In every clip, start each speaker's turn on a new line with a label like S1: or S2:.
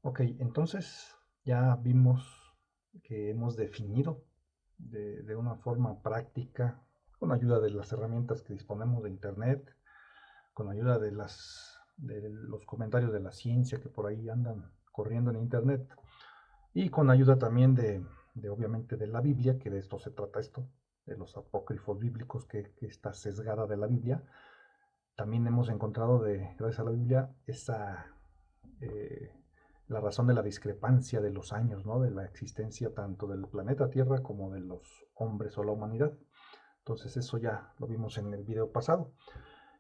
S1: Ok, entonces ya vimos que hemos definido de una forma práctica, con ayuda de las herramientas que disponemos de Internet, con ayuda de los comentarios de la ciencia que por ahí andan corriendo en Internet, y con ayuda también obviamente de la Biblia, que de esto se trata esto, de los apócrifos bíblicos, que está sesgada de la Biblia. También hemos encontrado, gracias a la Biblia, eh, la razón de la discrepancia de los años, ¿no? De la existencia tanto del planeta Tierra como de los hombres o la humanidad. Entonces eso ya lo vimos en el video pasado.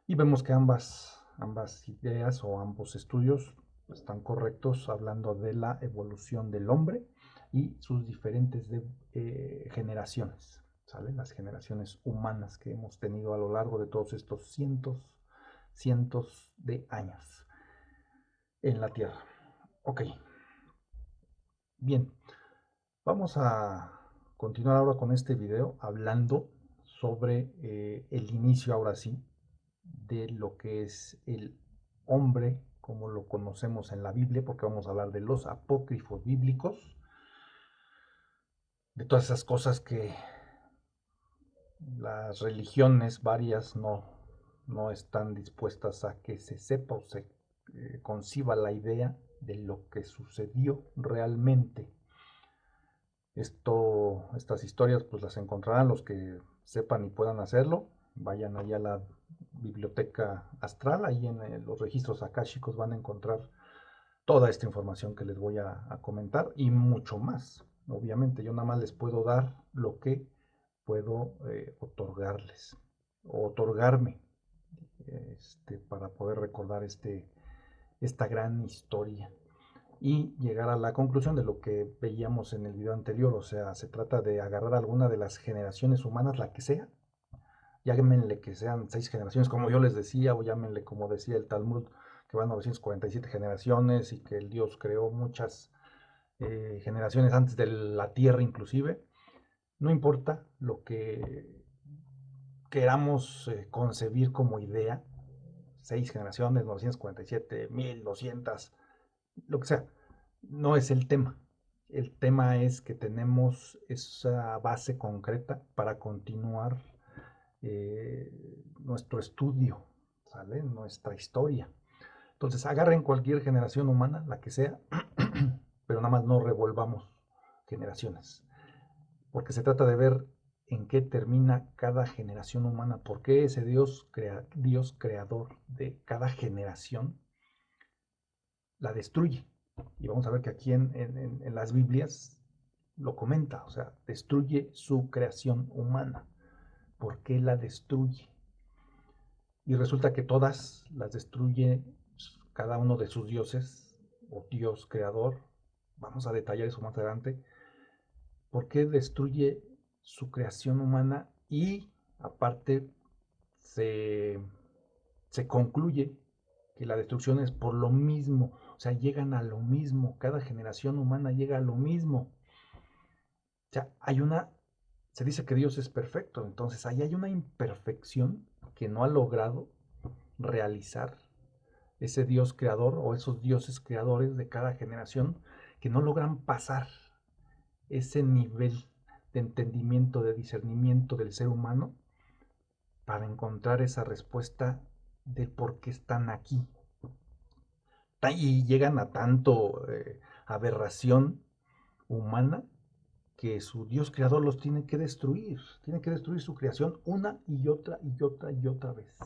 S1: Y vemos que ambas ideas o ambos estudios están correctos hablando de la evolución del hombre y sus diferentes generaciones, ¿sale? Las generaciones humanas que hemos tenido a lo largo de todos estos cientos de años en la Tierra. Ok, bien, vamos a continuar ahora con este video hablando sobre el inicio, ahora sí, de lo que es el hombre como lo conocemos en la Biblia, porque vamos a hablar de los apócrifos bíblicos, de todas esas cosas que las religiones varias no están dispuestas a que se sepa o se conciba la idea de lo que sucedió realmente. Estas historias pues las encontrarán los que sepan y puedan hacerlo. Vayan allá a la biblioteca astral, ahí en los registros akáshicos van a encontrar toda esta información que les voy a comentar y mucho más. Obviamente yo nada más les puedo dar lo que puedo otorgarles o otorgarme para poder recordar esta gran historia y llegar a la conclusión de lo que veíamos en el video anterior. O sea, se trata de agarrar alguna de las generaciones humanas, la que sea, llámenle que sean 6 generaciones, como yo les decía, o llámenle como decía el Talmud, que van 947 generaciones y que el Dios creó muchas generaciones antes de la Tierra inclusive. No importa lo que queramos concebir como idea, 6 generaciones, 947, 1200, lo que sea, no es el tema. El tema es que tenemos esa base concreta para continuar nuestro estudio, ¿sale? Nuestra historia. Entonces, agarren cualquier generación humana, la que sea, pero nada más no revolvamos generaciones, porque se trata de ver en qué termina cada generación humana, por qué ese Dios creador de cada generación la destruye. Y vamos a ver que aquí en las Biblias lo comenta, o sea, destruye su creación humana. ¿Por qué la destruye? Y resulta que todas las destruye cada uno de sus dioses o Dios creador. Vamos a detallar eso más adelante. ¿Por qué destruye su creación humana? Y aparte se, se concluye que la destrucción es por lo mismo, o sea, llegan a lo mismo, cada generación humana llega a lo mismo. O sea, se dice que Dios es perfecto, entonces ahí hay una imperfección que no ha logrado realizar ese Dios creador o esos dioses creadores de cada generación que no logran pasar ese nivel de entendimiento, de discernimiento del ser humano para encontrar esa respuesta de por qué están aquí. Y llegan a tanto aberración humana que su Dios creador los tiene que destruir su creación una y otra y otra y otra vez.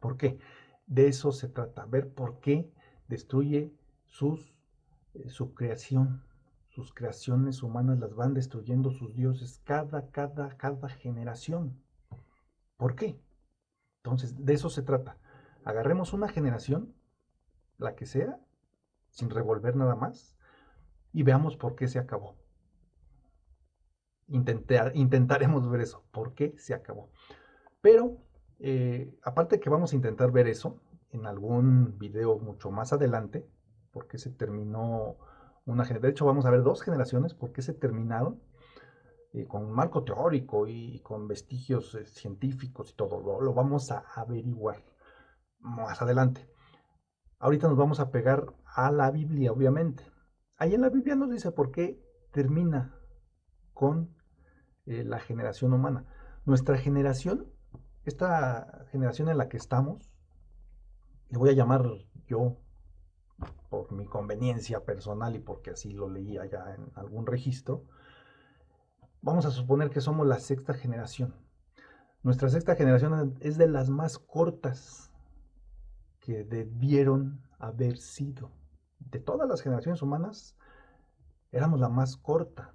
S1: ¿Por qué? De eso se trata, ver por qué destruye su creación, sus creaciones humanas las van destruyendo sus dioses cada generación. ¿Por qué? Entonces, de eso se trata. Agarremos una generación, la que sea, sin revolver nada más, y veamos por qué se acabó. Intentaremos ver eso, por qué se acabó. Pero, aparte que vamos a intentar ver eso en algún video mucho más adelante, por qué se terminó de hecho vamos a ver 2 generaciones, por qué se terminaron, con un marco teórico y con vestigios científicos y todo, lo vamos a averiguar más adelante. Ahorita nos vamos a pegar a la Biblia, obviamente. Ahí en la Biblia nos dice por qué termina con la generación humana. Nuestra generación, esta generación en la que estamos, le voy a llamar yo por mi conveniencia personal y porque así lo leía ya en algún registro, vamos a suponer que somos la sexta generación. Nuestra sexta generación es de las más cortas que debieron haber sido. De todas las generaciones humanas, éramos la más corta.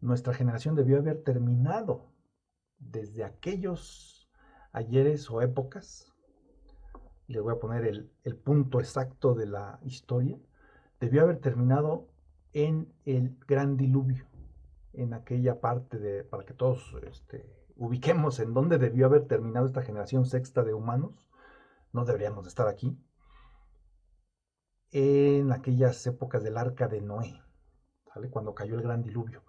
S1: Nuestra generación debió haber terminado desde aquellos ayeres o épocas. Le voy a poner el punto exacto de la historia. Debió haber terminado en el gran diluvio, en aquella parte de, para que todos ubiquemos en dónde debió haber terminado esta generación sexta de humanos. No deberíamos estar aquí. En aquellas épocas del arca de Noé, ¿sale? Cuando cayó el gran diluvio.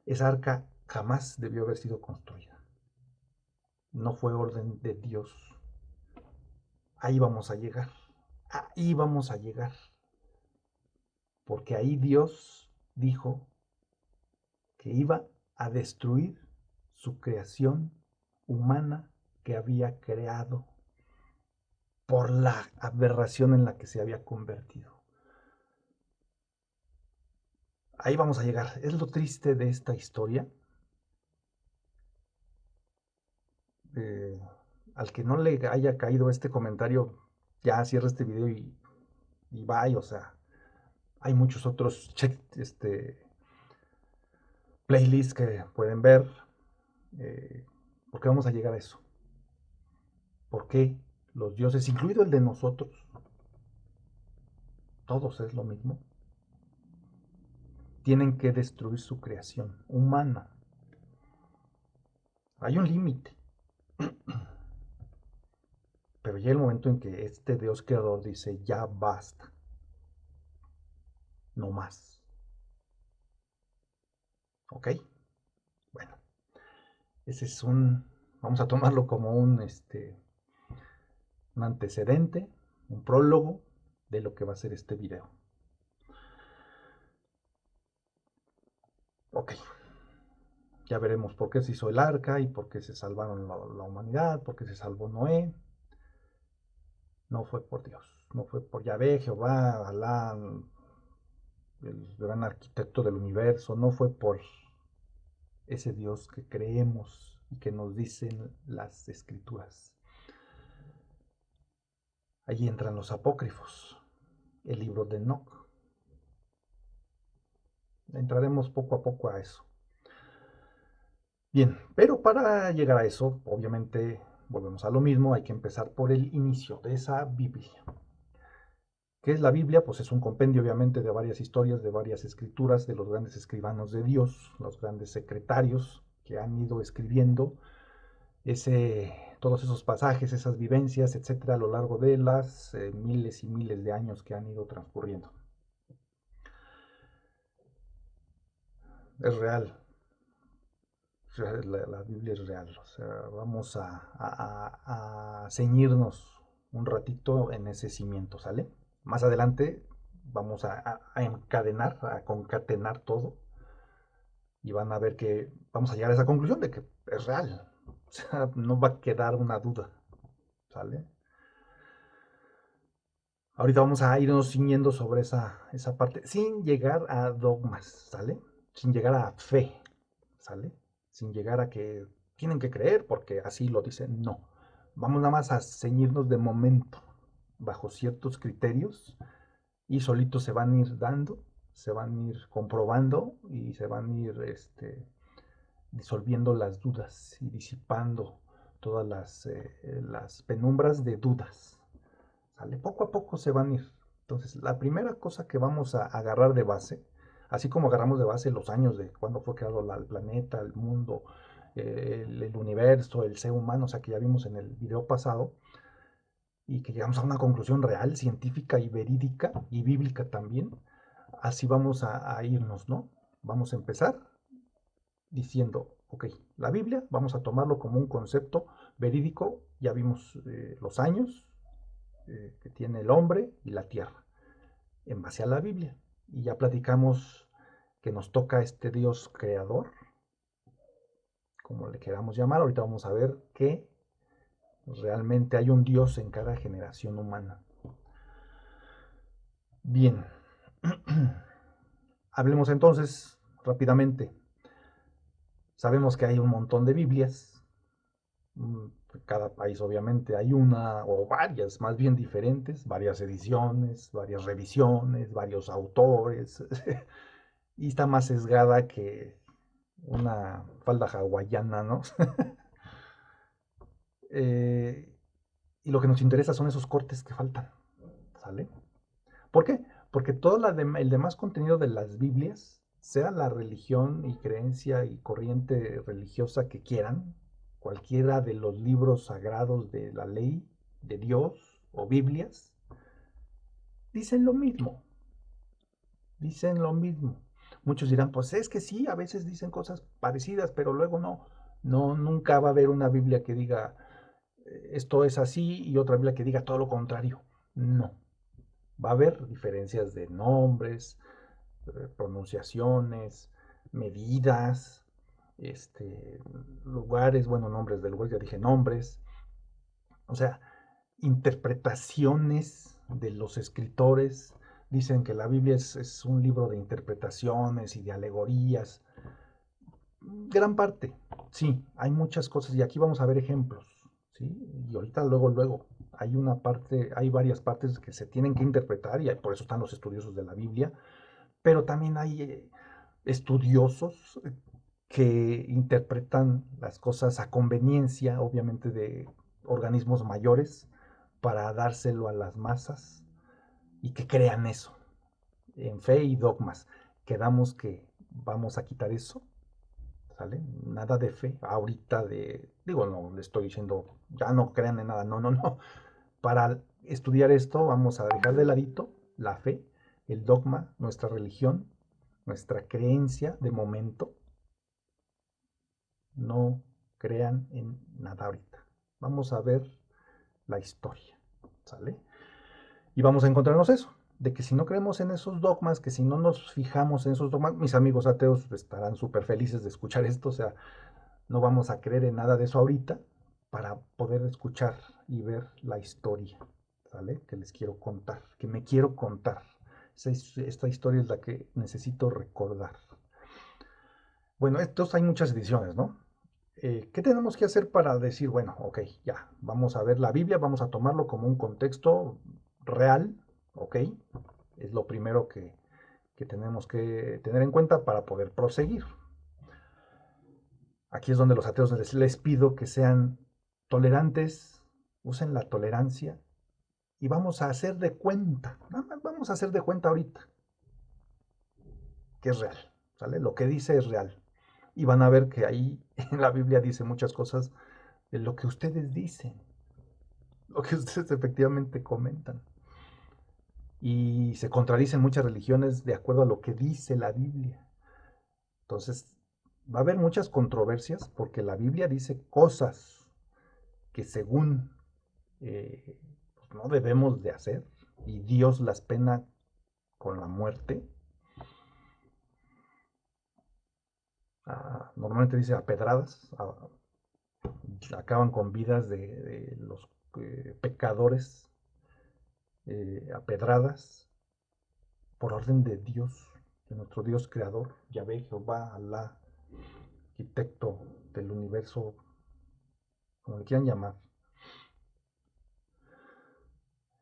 S1: Esa arca jamás debió haber sido construida. No fue orden de Dios. Ahí vamos a llegar. Ahí vamos a llegar. Porque ahí Dios dijo que iba a destruir su creación humana que había creado por la aberración en la que se había convertido. Ahí vamos a llegar. Es lo triste de esta historia. Al que no le haya caído este comentario, ya cierra este video y bye. O sea, hay muchos otros playlists que pueden ver. ¿Por qué vamos a llegar a eso? ¿Por qué los dioses, incluido el de nosotros, todos es lo mismo, tienen que destruir su creación humana? Hay un límite, pero llega el momento en que este Dios creador dice, ya basta, no más. ¿Ok? Bueno, ese es vamos a tomarlo como un antecedente, un prólogo de lo que va a ser este video. Ok, ya veremos por qué se hizo el arca y por qué se salvaron la humanidad, por qué se salvó Noé. No fue por Dios, no fue por Yahvé, Jehová, Alá, el gran arquitecto del universo, no fue por ese Dios que creemos y que nos dicen las escrituras. Allí entran los apócrifos, el libro de Enoch. Entraremos poco a poco a eso. Bien, pero para llegar a eso, obviamente, volvemos a lo mismo, hay que empezar por el inicio de esa Biblia. ¿Qué es la Biblia? Pues es un compendio, obviamente, de varias historias, de varias escrituras, de los grandes escribanos de Dios, los grandes secretarios que han ido escribiendo todos esos pasajes, esas vivencias, etcétera, a lo largo de las miles y miles de años que han ido transcurriendo. Es real, la Biblia es real. O sea, vamos a ceñirnos un ratito en ese cimiento, ¿sale? Más adelante vamos a encadenar, a concatenar todo y van a ver que vamos a llegar a esa conclusión de que es real. O sea, no va a quedar una duda, ¿sale? Ahorita vamos a irnos ciñendo sobre esa parte, sin llegar a dogmas, ¿sale? Sin llegar a fe, ¿sale? Sin llegar a que tienen que creer porque así lo dicen, no. Vamos nada más a ceñirnos de momento, bajo ciertos criterios, y solitos se van a ir dando, se van a ir comprobando y se van a ir disolviendo las dudas y disipando todas las penumbras de dudas. ¿Sale? Poco a poco se van a ir. Entonces, la primera cosa que vamos a agarrar de base, así como agarramos de base los años de cuándo fue creado el planeta, el mundo, el universo, el ser humano, o sea, que ya vimos en el video pasado, y que llegamos a una conclusión real, científica y verídica, y bíblica también, así vamos a irnos, ¿no? Vamos a empezar diciendo, ok, la Biblia, vamos a tomarlo como un concepto verídico, ya vimos los años que tiene el hombre y la tierra, en base a la Biblia. y ya platicamos que nos toca este Dios creador, como le queramos llamar. Ahorita vamos a ver que realmente hay un Dios en cada generación humana. Bien, hablemos entonces rápidamente. Sabemos que hay un montón de Biblias, cada país obviamente hay una o varias, más bien diferentes, varias ediciones, varias revisiones, varios autores, y está más sesgada que una falda hawaiana, ¿no? Eh, y lo que nos interesa son esos cortes que faltan, ¿sale? ¿Por qué? Porque todo el demás contenido de las Biblias, sea la religión y creencia y corriente religiosa que quieran, cualquiera de los libros sagrados de la ley de Dios o Biblias, dicen lo mismo, dicen lo mismo. Muchos dirán, pues es que sí, a veces dicen cosas parecidas, pero luego no. No, nunca va a haber una Biblia que diga esto es así y otra Biblia que diga todo lo contrario. No. Va a haber diferencias de nombres, pronunciaciones, medidas, lugares, bueno, nombres de lugares, ya dije nombres, o sea, interpretaciones de los escritores. Dicen que la Biblia es un libro de interpretaciones y de alegorías. Gran parte, sí, hay muchas cosas y aquí vamos a ver ejemplos, ¿sí? Y ahorita luego, hay una parte, hay varias partes que se tienen que interpretar y por eso están los estudiosos de la Biblia, pero también hay estudiosos que interpretan las cosas a conveniencia, obviamente de organismos mayores, para dárselo a las masas y que crean eso, en fe y dogmas. Quedamos que vamos a quitar eso, ¿sale? Nada de fe, ahorita digo, no le estoy diciendo, ya no crean en nada, no, no, no. Para estudiar esto vamos a dejar de ladito la fe, el dogma, nuestra religión, nuestra creencia de momento. No crean en nada ahorita. Vamos a ver la historia, ¿sale? Y vamos a encontrarnos eso, de que si no creemos en esos dogmas, que si no nos fijamos en esos dogmas, mis amigos ateos estarán súper felices de escuchar esto, o sea, no vamos a creer en nada de eso ahorita para poder escuchar y ver la historia, ¿sale? Que les quiero contar, que me quiero contar. Esta historia es la que necesito recordar. Bueno, estos hay muchas ediciones, ¿no? ¿Qué tenemos que hacer para decir, bueno, ok, ya, vamos a ver la Biblia, vamos a tomarlo como un contexto real, ok? Es lo primero que tenemos que tener en cuenta para poder proseguir. Aquí es donde los ateos les pido que sean tolerantes, usen la tolerancia y vamos a hacer de cuenta, nada más vamos a hacer de cuenta ahorita que es real, ¿sale? Lo que dice es real. Y van a ver que ahí en la Biblia dice muchas cosas de lo que ustedes dicen, lo que ustedes efectivamente comentan. Y se contradicen muchas religiones de acuerdo a lo que dice la Biblia. Entonces, va a haber muchas controversias porque la Biblia dice cosas que según pues no debemos de hacer y Dios las pena con la muerte. Normalmente dice a pedradas, acaban con vidas de los pecadores a pedradas por orden de Dios, de nuestro Dios creador, Yahvé, Jehová, Alá, arquitecto del universo, como le quieran llamar.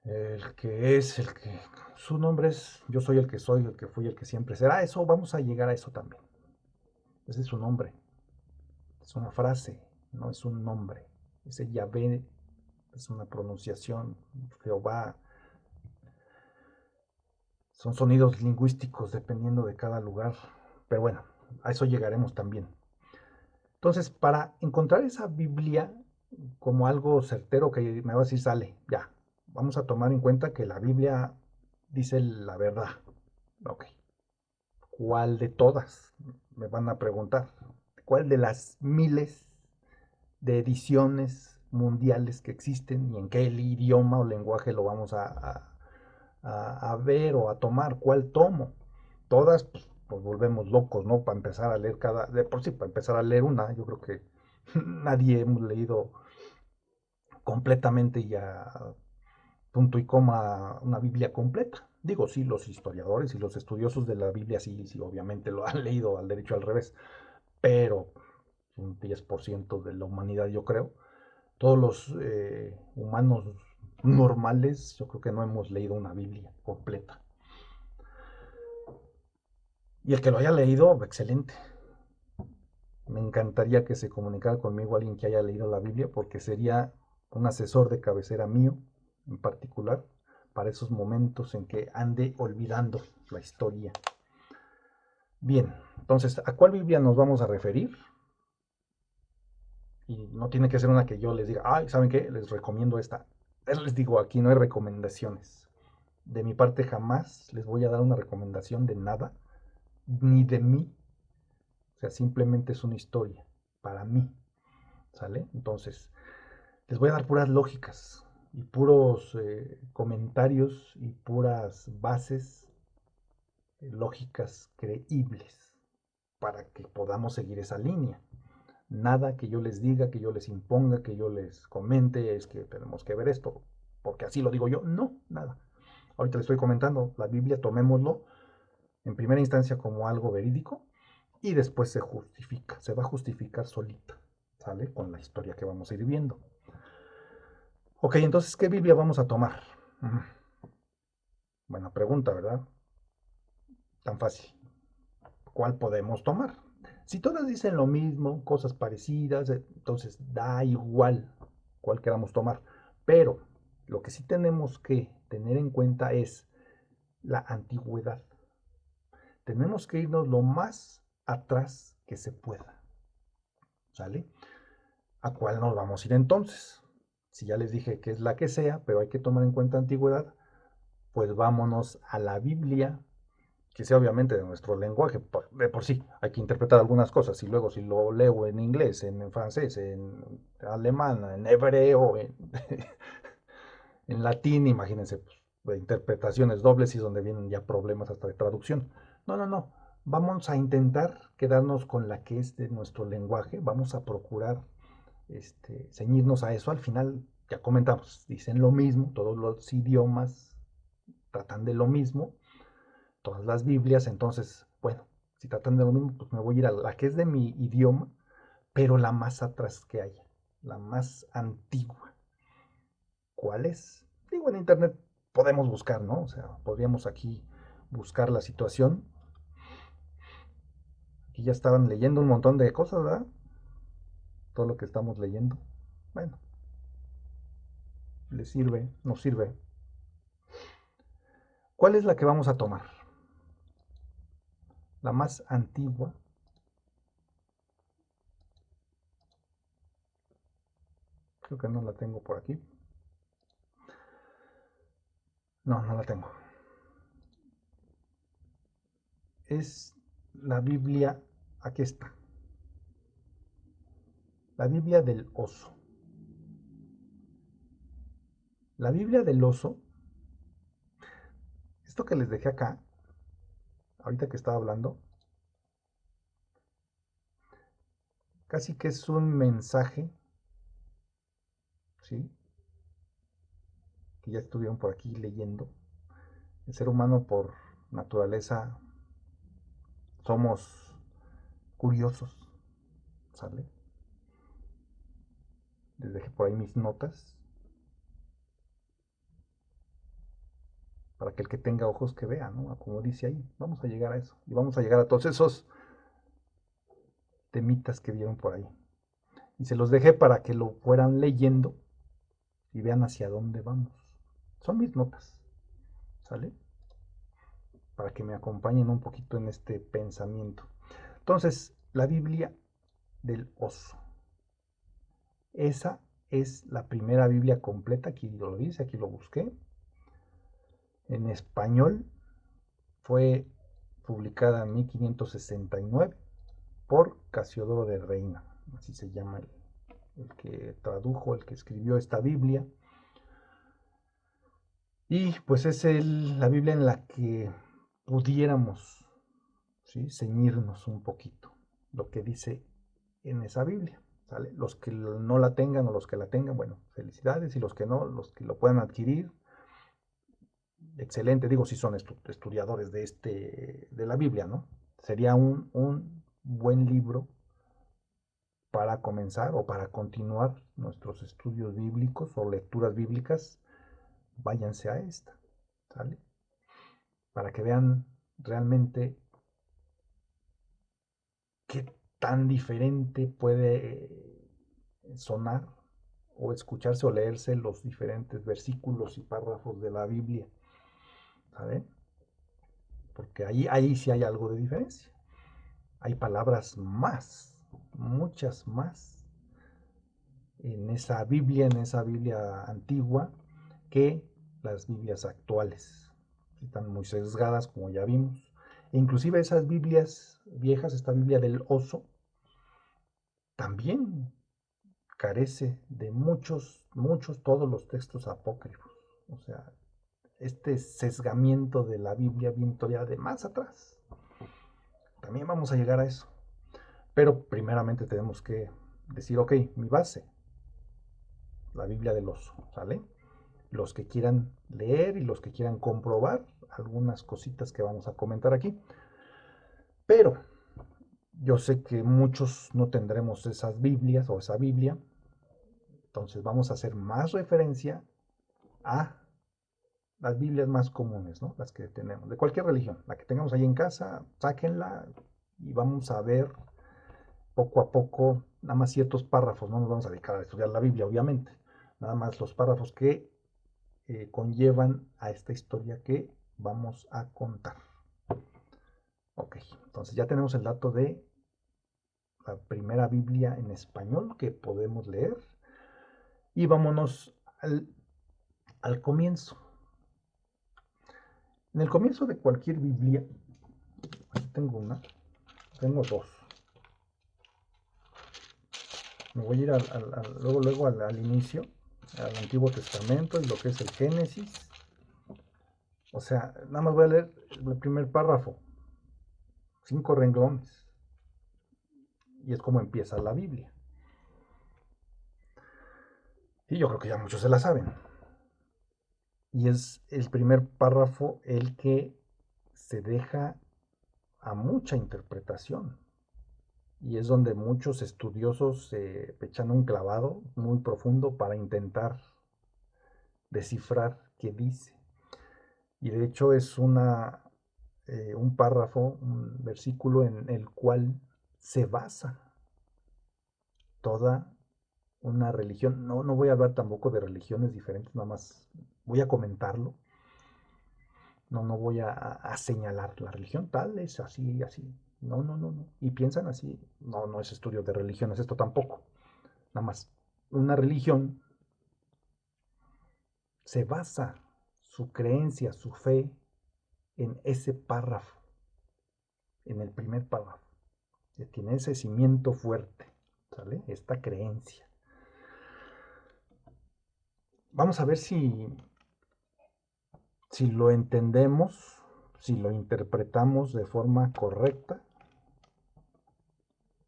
S1: El que es, el que... Su nombre es yo soy el que soy, el que fui, el que siempre será. Eso, vamos a llegar a eso también. Ese es su nombre. Es una frase, no es un nombre. Ese Yahvé es una pronunciación. Jehová son sonidos lingüísticos dependiendo de cada lugar. Pero bueno, a eso llegaremos también. Entonces, para encontrar esa Biblia como algo certero que me va a decir, sale, ya, vamos a tomar en cuenta que la Biblia dice la verdad. Ok. ¿Cuál de todas? Me van a preguntar. ¿Cuál de las miles de ediciones mundiales que existen y en qué idioma o lenguaje lo vamos a ver o a tomar? ¿Cuál tomo? todas, pues, nos volvemos locos, ¿no? Para empezar a leer de por sí, para empezar a leer una, yo creo que nadie hemos leído completamente ya punto y coma una Biblia completa. Digo, sí, los historiadores y los estudiosos de la Biblia sí, sí, obviamente lo han leído al derecho al revés, pero un 10% de la humanidad, yo creo. Todos los humanos normales, yo creo que no hemos leído una Biblia completa. Y el que lo haya leído, excelente. Me encantaría que se comunicara conmigo alguien que haya leído la Biblia, porque sería un asesor de cabecera mío, en particular, para esos momentos en que ande olvidando la historia. Bien, entonces, ¿a cuál Biblia nos vamos a referir? Y no tiene que ser una que yo les diga, ay, ¿saben qué? Les recomiendo esta. Les digo, aquí no hay recomendaciones. De mi parte jamás les voy a dar una recomendación de nada, ni de mí. O sea, simplemente es una historia para mí, ¿sale? Entonces, les voy a dar puras lógicas y puros comentarios y puras bases lógicas creíbles para que podamos seguir esa línea. Nada que yo les diga, que yo les imponga, que yo les comente, es que tenemos que ver esto, porque así lo digo yo. No, nada. Ahorita les estoy comentando, la Biblia tomémoslo en primera instancia como algo verídico y después se justifica, se va a justificar solita, ¿sale? Con la historia que vamos a ir viendo. Ok, entonces, ¿qué Biblia vamos a tomar? Buena pregunta, ¿verdad? Tan fácil. ¿Cuál podemos tomar? Si todas dicen lo mismo, cosas parecidas, entonces da igual cuál queramos tomar. Pero lo que sí tenemos que tener en cuenta es la antigüedad. Tenemos que irnos lo más atrás que se pueda. ¿Sale? ¿A cuál nos vamos a ir entonces? Si ya les dije que es la que sea, pero hay que tomar en cuenta antigüedad, pues vámonos a la Biblia, que sea obviamente de nuestro lenguaje, de por sí, hay que interpretar algunas cosas, y luego si lo leo en inglés, en francés, en alemán, en hebreo, en latín, imagínense, pues, de interpretaciones dobles y es donde vienen ya problemas hasta de traducción. No, no, no, vamos a intentar quedarnos con la que es de nuestro lenguaje, vamos a procurar ceñirnos a eso. Al final, ya comentamos, dicen lo mismo, todos los idiomas tratan de lo mismo, todas las Biblias, entonces, bueno, si tratan de lo mismo, pues me voy a ir a la que es de mi idioma, pero la más atrás que haya, la más antigua. ¿Cuál es? Digo, en internet podemos buscar, ¿no? O sea, podríamos aquí buscar la situación. Aquí ya estaban leyendo un montón de cosas, ¿verdad? Todo lo que estamos leyendo. Bueno, les sirve, nos sirve. ¿Cuál es la que vamos a tomar? La más antigua. Creo que no la tengo por aquí. No, no la tengo. Es la Biblia, aquí está. La Biblia del oso. La Biblia del oso, esto que les dejé acá, ahorita que estaba hablando, casi que es un mensaje, ¿sí? Que ya estuvieron por aquí leyendo. El ser humano por naturaleza somos curiosos, ¿sale? Les dejé por ahí mis notas para que el que tenga ojos que vea, ¿no? Como dice ahí, vamos a llegar a eso. Y vamos a llegar a todos esos temitas que vieron por ahí. Y se los dejé para que lo fueran leyendo y vean hacia dónde vamos. Son mis notas, ¿sale? Para que me acompañen un poquito en este pensamiento. Entonces, la Biblia del oso. Esa es la primera Biblia completa, aquí lo dice, aquí lo busqué. En español fue publicada en 1569 por Casiodoro de Reina, así se llama el que tradujo, el que escribió esta Biblia. Y pues es la Biblia en la que pudiéramos ¿sí? Ceñirnos un poquito lo que dice en esa Biblia, ¿sale? Los que no la tengan o los que la tengan, bueno, felicidades, y los que no, los que lo puedan adquirir, excelente, digo, si son estudiadores de la Biblia, ¿no? Sería un buen libro para comenzar o para continuar nuestros estudios bíblicos o lecturas bíblicas. Váyanse a esta, ¿sale? Para que vean realmente qué tan diferente puede sonar o escucharse o leerse los diferentes versículos y párrafos de la Biblia, ¿sabe? Porque ahí sí hay algo de diferencia. Hay palabras más, muchas más, en esa Biblia antigua, que las Biblias actuales. Están muy sesgadas, como ya vimos. E inclusive esas Biblias viejas, esta Biblia del oso, también carece de todos los textos apócrifos. O sea, este sesgamiento de la Biblia viene todavía de más atrás. También vamos a llegar a eso. Pero primeramente tenemos que decir, ok, mi base, la Biblia del oso, ¿sale? Los que quieran leer y los que quieran comprobar algunas cositas que vamos a comentar aquí. Pero yo sé que muchos no tendremos esas Biblias o esa Biblia, entonces vamos a hacer más referencia a las Biblias más comunes, ¿no? Las que tenemos, de cualquier religión, la que tengamos ahí en casa, sáquenla y vamos a ver poco a poco, nada más ciertos párrafos, no nos vamos a dedicar a estudiar la Biblia, obviamente, nada más los párrafos que conllevan a esta historia que vamos a contar. Ok, entonces ya tenemos el dato de la primera Biblia en español que podemos leer y vámonos al comienzo. En el comienzo de cualquier Biblia, aquí tengo dos. Me voy a ir luego al inicio, al Antiguo Testamento y lo que es el Génesis. O sea, nada más voy a leer el primer párrafo, 5 renglones, y es como empieza la Biblia. Y yo creo que ya muchos se la saben. Y es el primer párrafo el que se deja a mucha interpretación. Y es donde muchos estudiosos se echan un clavado muy profundo para intentar descifrar qué dice. Y de hecho es un párrafo, un versículo en el cual se basa toda una religión. No voy a hablar tampoco de religiones diferentes, nada más voy a comentarlo. No voy a señalar la religión tal es así, así. No. Y piensan así. No es estudio de religiones esto tampoco. Nada más. Una religión se basa su creencia, su fe en ese párrafo, en el primer párrafo. Tiene ese cimiento fuerte, ¿sale? Esta creencia. Vamos a ver si lo entendemos, si lo interpretamos de forma correcta.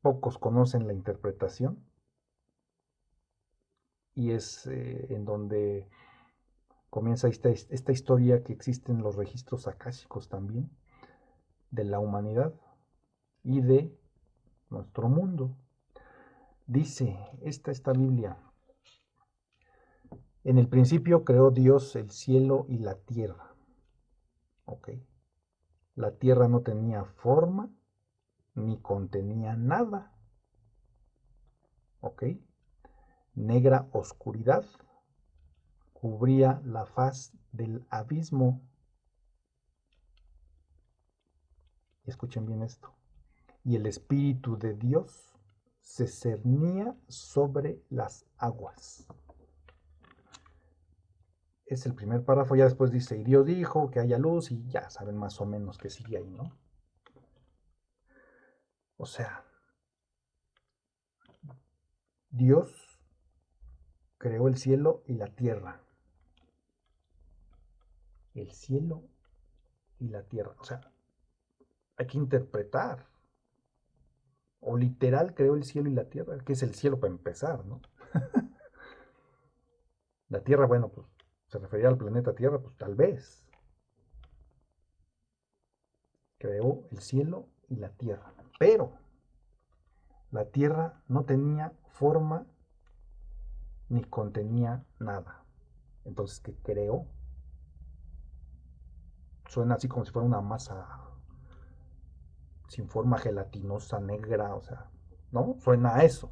S1: Pocos conocen la interpretación y es en donde comienza esta historia que existe en los registros akáshicos también de la humanidad y de nuestro mundo. Dice esta Biblia: en el principio creó Dios el cielo y la tierra. Ok. La tierra no tenía forma ni contenía nada. Ok. Negra oscuridad cubría la faz del abismo. Escuchen bien esto. Y el Espíritu de Dios se cernía sobre las aguas. Es el primer párrafo, ya después dice, y Dios dijo que haya luz, y ya saben más o menos que sigue ahí, ¿no? O sea, Dios creó el cielo y la tierra. El cielo y la tierra. O sea, hay que interpretar. O literal creó el cielo y la tierra, que es el cielo para empezar, ¿no? La tierra, bueno, pues se refería al planeta Tierra, pues tal vez. Creó el cielo y la tierra. Pero la tierra no tenía forma ni contenía nada. Entonces, ¿qué creó? Suena así como si fuera una masa sin forma gelatinosa, negra, o sea, ¿no? Suena a eso.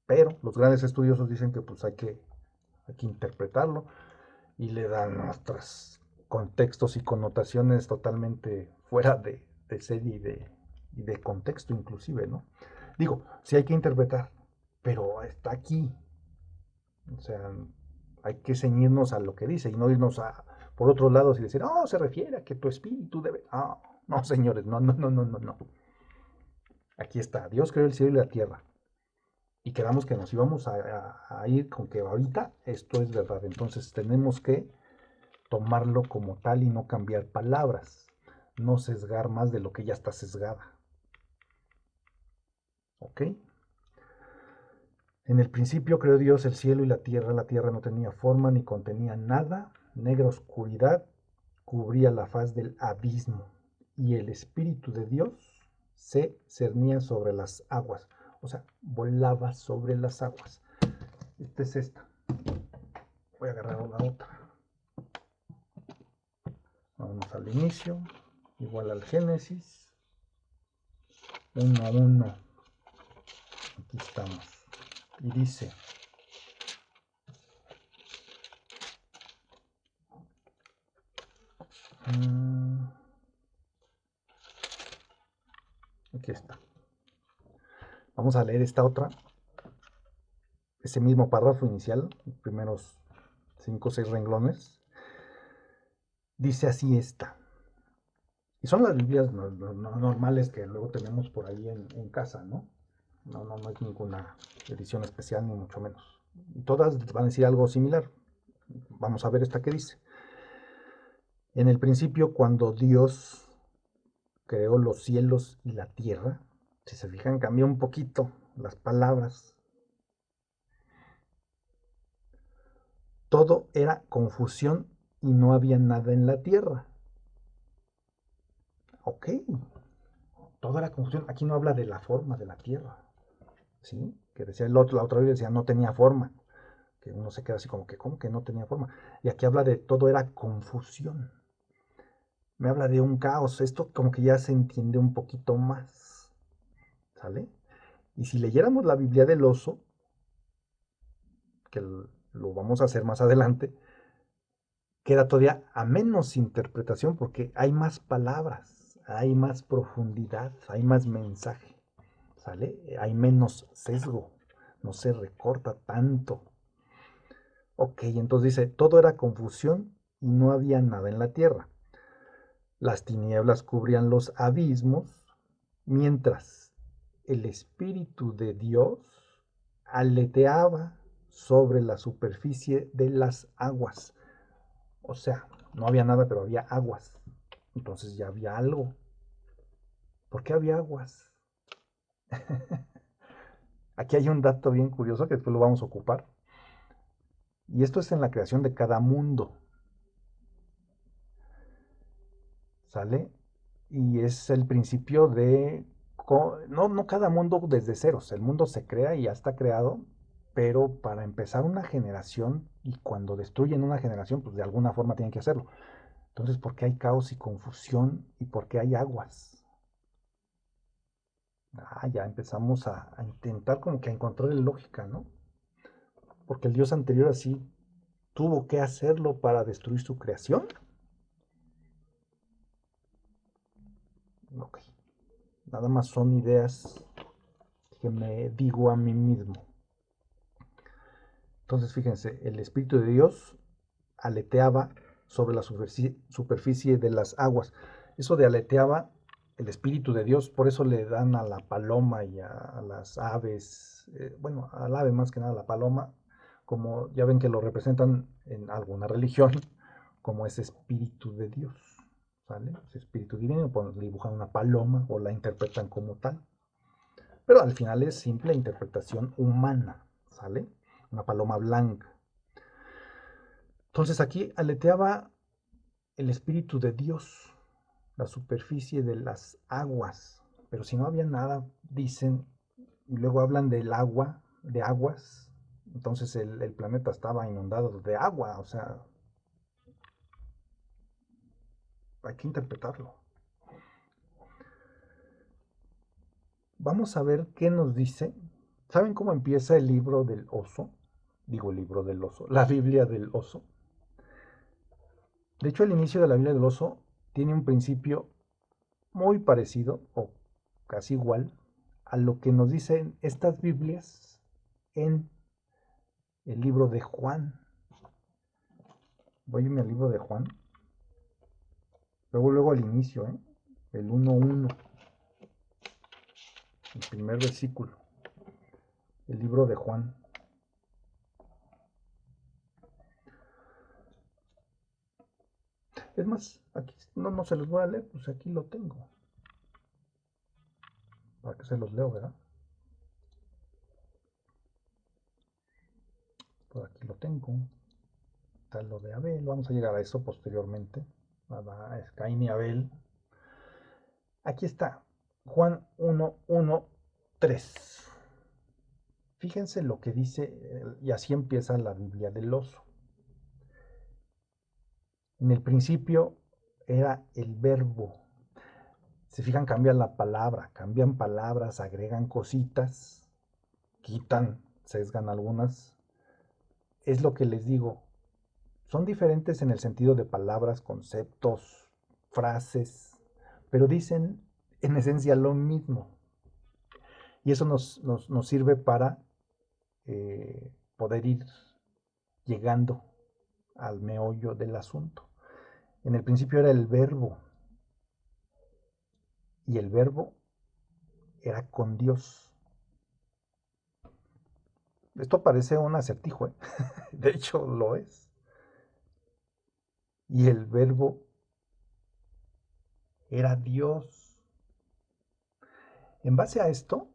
S1: Pero los grandes estudiosos dicen que pues hay que interpretarlo y le dan otros contextos y connotaciones totalmente fuera de serie y de contexto inclusive, ¿no? Digo, sí hay que interpretar, pero está aquí. O sea, hay que ceñirnos a lo que dice y no irnos por otros lados y decir, oh, se refiere a que tu espíritu debe... Ah, no, señores, no, no, no, no, no, no. Aquí está, Dios creó el cielo y la tierra. Y quedamos que nos íbamos a ir con que ahorita esto es verdad. Entonces tenemos que tomarlo como tal y no cambiar palabras, no sesgar más de lo que ya está sesgada. ¿Ok? En el principio creó Dios el cielo y la tierra no tenía forma ni contenía nada, negra oscuridad cubría la faz del abismo, y el Espíritu de Dios se cernía sobre las aguas, o sea, volaba sobre las aguas. Esta es esta. Voy a agarrar la otra. Vamos al inicio, igual al Génesis, 1 a 1. Aquí estamos. Y dice, aquí está. Vamos a leer esta otra, ese mismo párrafo inicial, los primeros 5 o 6 renglones. Dice así esta. Y son las Biblias normales que luego tenemos por ahí en casa, ¿no? No es ninguna edición especial, ni mucho menos. Y todas van a decir algo similar. Vamos a ver esta que dice. En el principio, cuando Dios creó los cielos y la tierra, si se fijan, cambió un poquito las palabras. Todo era confusión y no había nada en la tierra. Ok, todo era confusión. Aquí no habla de la forma de la tierra. ¿Sí? Que decía el otro, la otra vez decía no tenía forma. Que uno se queda así como que, ¿cómo que no tenía forma? Y aquí habla de todo era confusión. Me habla de un caos. Esto como que ya se entiende un poquito más. ¿Sale? Y si leyéramos la Biblia del oso, que lo vamos a hacer más adelante, queda todavía a menos interpretación porque hay más palabras, hay más profundidad, hay más mensaje, ¿sale? Hay menos sesgo, no se recorta tanto. Ok, entonces dice, todo era confusión y no había nada en la tierra. Las tinieblas cubrían los abismos, mientras el Espíritu de Dios aleteaba sobre la superficie de las aguas. O sea, no había nada, pero había aguas. Entonces ya había algo. ¿Por qué había aguas? Aquí hay un dato bien curioso que después lo vamos a ocupar. Y esto es en la creación de cada mundo. ¿Sale? Y es el principio de... No cada mundo desde ceros. El mundo se crea y ya está creado. Pero para empezar una generación y cuando destruyen una generación, pues de alguna forma tienen que hacerlo. Entonces, ¿por qué hay caos y confusión y por qué hay aguas? Ya empezamos a intentar como que a encontrar lógica, ¿no? Porque el Dios anterior así tuvo que hacerlo para destruir su creación. Ok, nada más son ideas que me digo a mí mismo. Entonces, fíjense, el Espíritu de Dios aleteaba sobre la superficie de las aguas. Eso de aleteaba, el Espíritu de Dios, por eso le dan a la paloma y a las aves, bueno, al ave más que nada, la paloma, como ya ven que lo representan en alguna religión, como ese Espíritu de Dios. ¿sale? Es espíritu divino, dibujan una paloma o la interpretan como tal. Pero al final es simple interpretación humana, ¿sale? Una paloma blanca. Entonces aquí aleteaba el espíritu de Dios, la superficie de las aguas. Pero si no había nada, dicen, y luego hablan del agua, de aguas, entonces el planeta estaba inundado de agua, o sea, hay que interpretarlo. Vamos a ver qué nos dice. ¿Saben cómo empieza el libro del oso? Digo, el libro del oso, la Biblia del oso. De hecho, el inicio de la Biblia del oso tiene un principio muy parecido o casi igual a lo que nos dicen estas Biblias en el libro de Juan. Voy a irme al libro de Juan. Luego al inicio, el 1:1, el primer versículo, el libro de Juan. Es más, aquí no se los voy a leer, pues aquí lo tengo. Para que se los leo, ¿verdad? Por aquí lo tengo. Está lo de Abel. Vamos a llegar a eso posteriormente. Es Caín y Abel. Aquí está. Juan 1:1-3. Fíjense lo que dice, y así empieza la Biblia del oso. En el principio era el verbo. Se fijan, cambian la palabra, cambian palabras, agregan cositas, quitan, sesgan algunas. Es lo que les digo. Son diferentes en el sentido de palabras, conceptos, frases, pero dicen en esencia lo mismo. Y eso nos sirve para poder ir llegando al meollo del asunto. En el principio era el verbo, y el verbo era con Dios. Esto parece un acertijo, ¿eh? De hecho lo es. Y el verbo era Dios. En base a esto,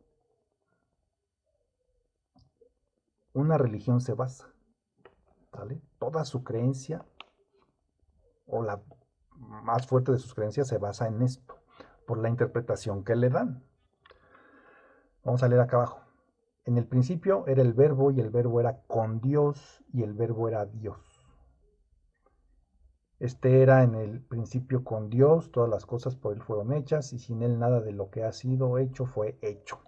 S1: una religión se basa, ¿vale? Toda su creencia, o la más fuerte de sus creencias, se basa en esto, por la interpretación que le dan. Vamos a leer acá abajo. En el principio era el verbo, y el verbo era con Dios, y el verbo era Dios. Este era en el principio con Dios, todas las cosas por él fueron hechas, y sin él nada de lo que ha sido hecho fue hecho.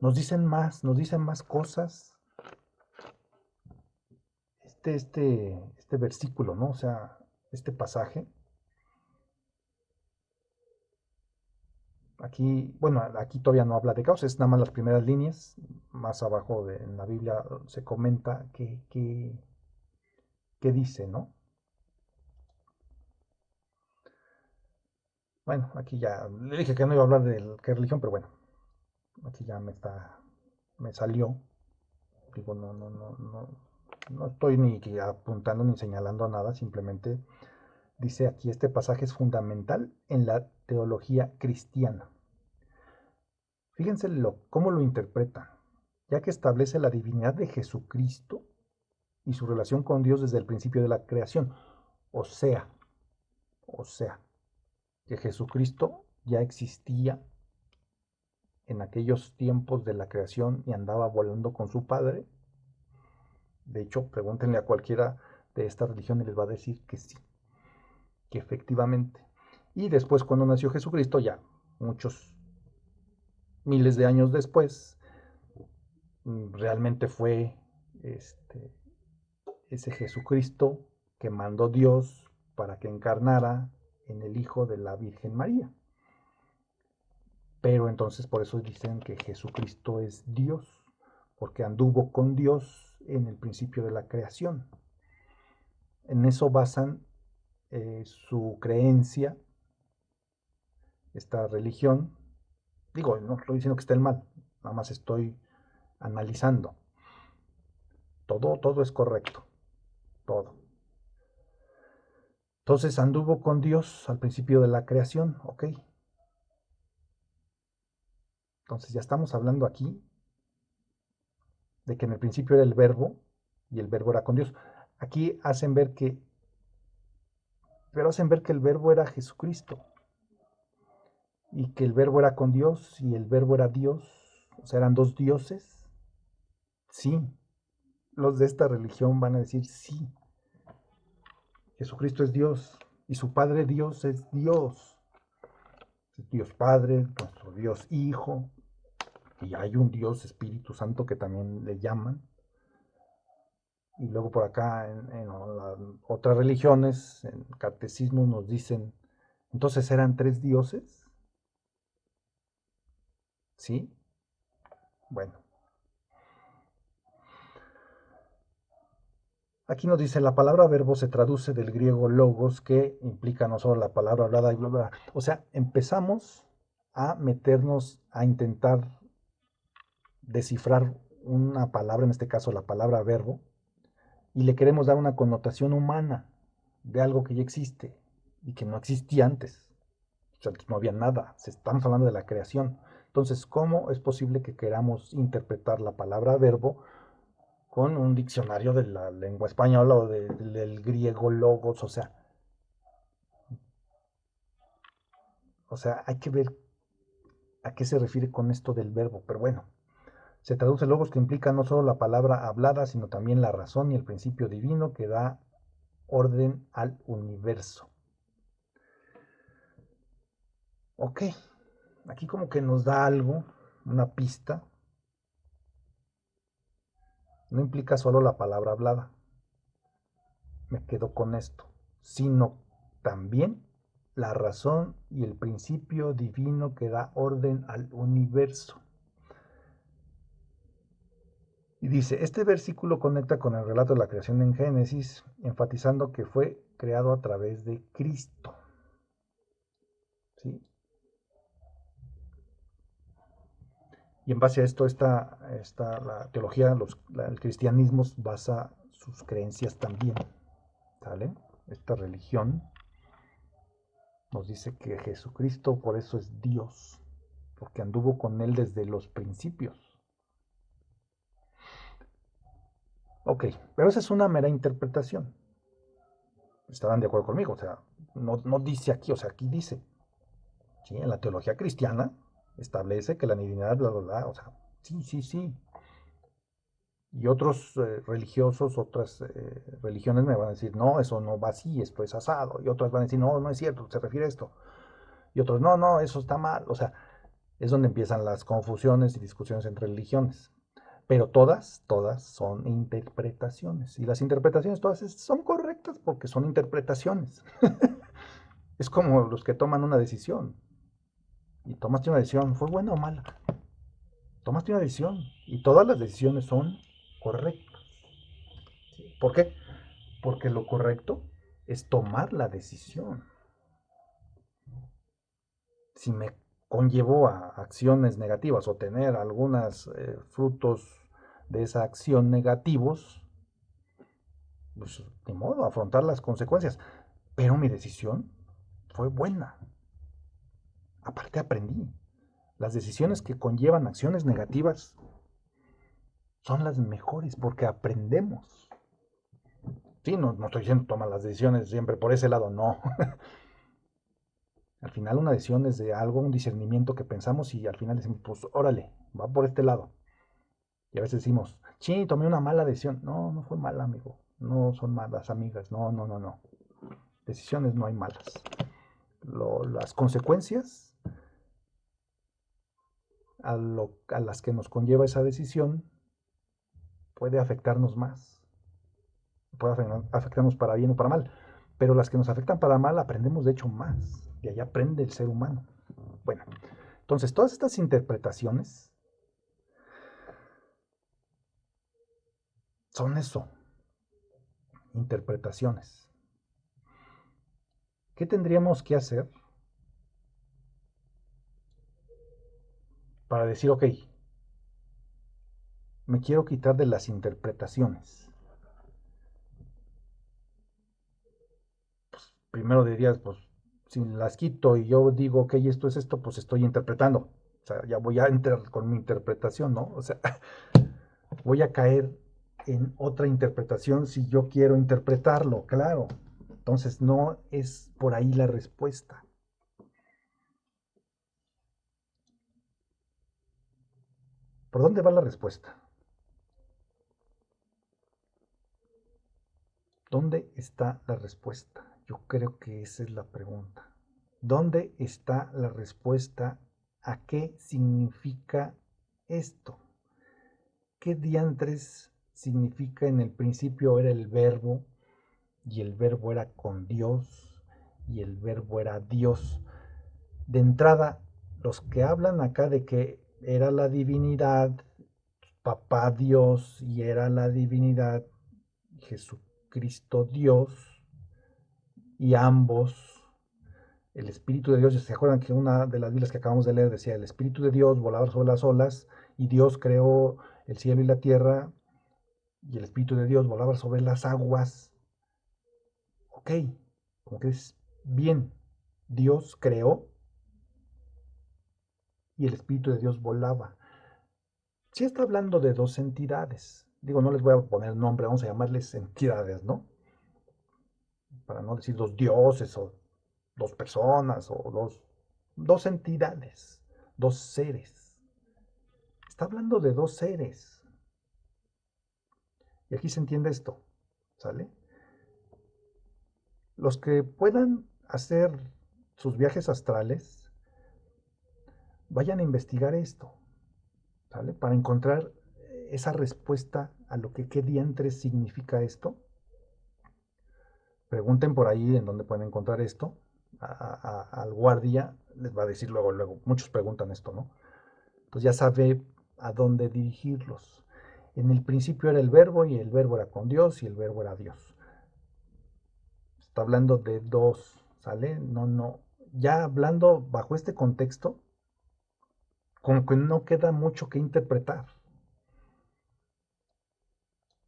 S1: Nos dicen más cosas. Este versículo, ¿no? O sea, este pasaje. Aquí, bueno, aquí todavía no habla de caos, es nada más las primeras líneas. Más abajo en la Biblia se comenta qué dice, ¿no? Bueno, aquí ya le dije que no iba a hablar de qué religión, pero bueno, aquí ya me salió. Digo, no estoy ni apuntando ni señalando a nada, simplemente dice aquí, este pasaje es fundamental en la teología cristiana. Fíjense cómo lo interpreta, ya que establece la divinidad de Jesucristo y su relación con Dios desde el principio de la creación. O sea, que Jesucristo ya existía en aquellos tiempos de la creación y andaba volando con su Padre. De hecho, pregúntenle a cualquiera de esta religión y les va a decir que sí, que efectivamente. Y después, cuando nació Jesucristo, ya muchos miles de años después, realmente fue este, ese Jesucristo que mandó Dios para que encarnara en el Hijo de la Virgen María. Pero entonces por eso dicen que Jesucristo es Dios, porque anduvo con Dios en el principio de la creación. En eso basan su creencia, esta religión. Digo, no estoy diciendo que esté mal, nada más estoy analizando. Todo es correcto, todo. Entonces anduvo con Dios al principio de la creación, ¿ok? Entonces ya estamos hablando aquí de que en el principio era el verbo y el verbo era con Dios. Aquí hacen ver que el verbo era Jesucristo y que el verbo era con Dios y el verbo era Dios, o sea, eran dos dioses. Sí, los de esta religión van a decir sí, Jesucristo es Dios y su Padre Dios es Dios. Es Dios Padre, nuestro Dios Hijo, y hay un Dios Espíritu Santo que también le llaman. Y luego por acá en otras religiones, en catecismo nos dicen, entonces eran tres dioses, ¿sí? Bueno, aquí nos dice, la palabra verbo se traduce del griego logos, que implica no solo la palabra hablada y bla, bla, bla. O sea, empezamos a meternos a intentar descifrar una palabra, en este caso la palabra verbo, y le queremos dar una connotación humana de algo que ya existe y que no existía antes. O sea, no había nada, estamos hablando de la creación. Entonces, ¿cómo es posible que queramos interpretar la palabra verbo con un diccionario de la lengua española o del griego logos? O sea, hay que ver a qué se refiere con esto del verbo. Pero bueno, se traduce logos que implica no solo la palabra hablada, sino también la razón y el principio divino que da orden al universo. Ok, aquí como que nos da algo, una pista. No implica solo la palabra hablada, me quedo con esto, sino también la razón y el principio divino que da orden al universo. Y dice, este versículo conecta con el relato de la creación en Génesis, enfatizando que fue creado a través de Cristo. ¿Sí? Y en base a esto, la teología, el cristianismo basa sus creencias también. ¿Sale? Esta religión nos dice que Jesucristo por eso es Dios, porque anduvo con él desde los principios. Ok, pero esa es una mera interpretación. Estarán de acuerdo conmigo, o sea, no dice aquí, o sea, aquí dice, ¿sí? En la teología cristiana establece que la divinidad, bla, bla, bla, o sea, sí, sí, sí. Y otros religiosos, otras religiones me van a decir, no, eso no va así, esto es asado. Y otras van a decir, no, no es cierto, se refiere a esto. Y otros, no, no, eso está mal. O sea, es donde empiezan las confusiones y discusiones entre religiones. Pero todas son interpretaciones. Y las interpretaciones todas son correctas porque son interpretaciones. Es como los que toman una decisión. Y tomaste una decisión, ¿fue buena o mala? Tomaste una decisión y todas las decisiones son correctas. ¿Sí? ¿Por qué? Porque lo correcto es tomar la decisión. Si me conllevó a acciones negativas o tener algunos frutos de esa acción negativos, pues ni modo, afrontar las consecuencias. Pero mi decisión fue buena. Aparte aprendí. Las decisiones que conllevan acciones negativas son las mejores porque aprendemos. Sí, no estoy diciendo toma las decisiones siempre por ese lado, no. Al final una decisión es de algo, un discernimiento que pensamos y al final decimos, pues órale, va por este lado. Y a veces decimos, sí, tomé una mala decisión. No, no fue mala, amigo. No son malas amigas. No, no, no, no. Decisiones no hay malas. Las consecuencias a las que nos conlleva esa decisión puede afectarnos más. Puede afectarnos para bien o para mal. Pero las que nos afectan para mal aprendemos de hecho más. Y ahí aprende el ser humano. Bueno, entonces todas estas interpretaciones son eso, interpretaciones. ¿Qué tendríamos que hacer para decir, ok, me quiero quitar de las interpretaciones? primero dirías, pues, si las quito y yo digo que esto es esto, pues estoy interpretando. O sea, ya voy a entrar con mi interpretación, ¿no? O sea, voy a caer en otra interpretación si yo quiero interpretarlo, claro. Entonces no es por ahí la respuesta. ¿Por dónde va la respuesta? ¿Dónde está la respuesta? Yo creo que esa es la pregunta. ¿Dónde está la respuesta a qué significa esto? ¿Qué diantres significa en el principio era el verbo y el verbo era con Dios y el verbo era Dios? De entrada, los que hablan acá de que era la divinidad, papá Dios y era la divinidad, Jesucristo Dios, y ambos, el Espíritu de Dios, ¿se acuerdan que una de las Biblias que acabamos de leer decía, el Espíritu de Dios volaba sobre las olas y Dios creó el cielo y la tierra y el Espíritu de Dios volaba sobre las aguas? Ok, como que es bien, Dios creó y el Espíritu de Dios volaba. Sí está hablando de dos entidades. Digo, no les voy a poner nombre, vamos a llamarles entidades, ¿no? Para no decir dos dioses o dos personas o dos entidades, dos seres. Está hablando de dos seres. Y aquí se entiende esto, ¿sale? Los que puedan hacer sus viajes astrales, vayan a investigar esto, ¿sale? Para encontrar esa respuesta a lo que qué diantres significa esto. Pregunten por ahí en dónde pueden encontrar esto. Al guardia les va a decir luego, luego. Muchos preguntan esto, ¿no? Entonces ya sabe a dónde dirigirlos. En el principio era el verbo y el verbo era con Dios y el verbo era Dios. Está hablando de dos, ¿sale? No, no. Ya hablando bajo este contexto, como que no queda mucho que interpretar.